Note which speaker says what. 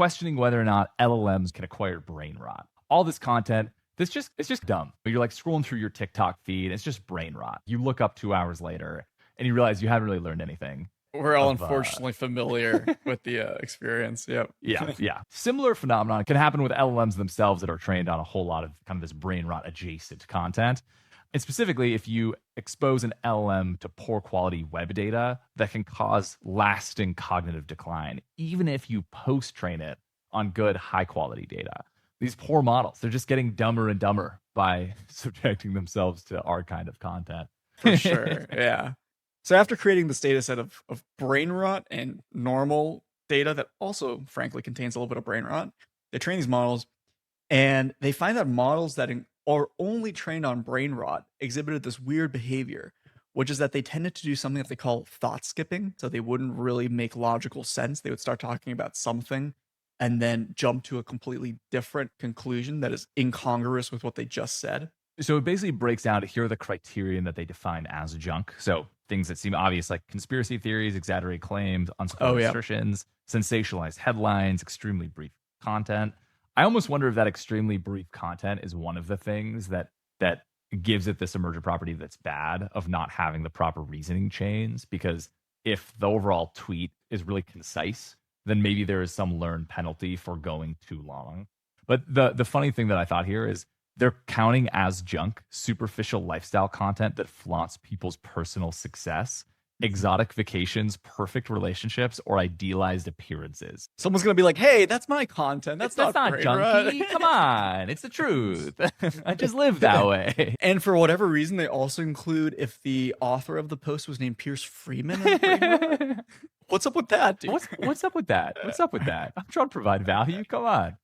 Speaker 1: questioning whether or not LLMs can acquire brain rot. All this content, it's just dumb. You're like scrolling through your TikTok feed, it's just brain rot. You look up 2 hours later and you realize you haven't really learned anything.
Speaker 2: We're all unfortunately familiar with the experience. Yep.
Speaker 1: Yeah. Similar phenomenon can happen with LLMs themselves that are trained on a whole lot of kind of this brain rot adjacent content. And specifically, if you expose an LLM to poor quality web data, that can cause lasting cognitive decline, even if you post train it on good, high quality data. These poor models, they're just getting dumber and dumber by subjecting themselves to our kind of content.
Speaker 2: For sure. Yeah. So after creating this data set of brain rot and normal data that also, frankly, contains a little bit of brain rot, they train these models, and they find that models that are only trained on brain rot exhibited this weird behavior, which is that they tended to do something that they call thought skipping. So they wouldn't really make logical sense. They would start talking about something and then jump to a completely different conclusion that is incongruous with what they just said.
Speaker 1: So it basically breaks down to here are the criterion that they define as junk. So things that seem obvious, like conspiracy theories, exaggerated claims, unsupported assertions, sensationalized headlines, extremely brief content. I almost wonder if that extremely brief content is one of the things that gives it this emergent property that's bad of not having the proper reasoning chains. Because if the overall tweet is really concise, then maybe there is some learned penalty for going too long. But the funny thing that I thought here is they're counting as junk superficial lifestyle content that flaunts people's personal success, exotic vacations, perfect relationships, or idealized appearances.
Speaker 2: Someone's going to be like, hey, that's my content. That's not
Speaker 1: junky. Come on. It's the truth. I just live that way.
Speaker 2: And for whatever reason, they also include if the author of the post was named Pierce Freeman. What's up with that, dude?
Speaker 1: What's up with that? What's up with that? I'm trying to provide value. Come on.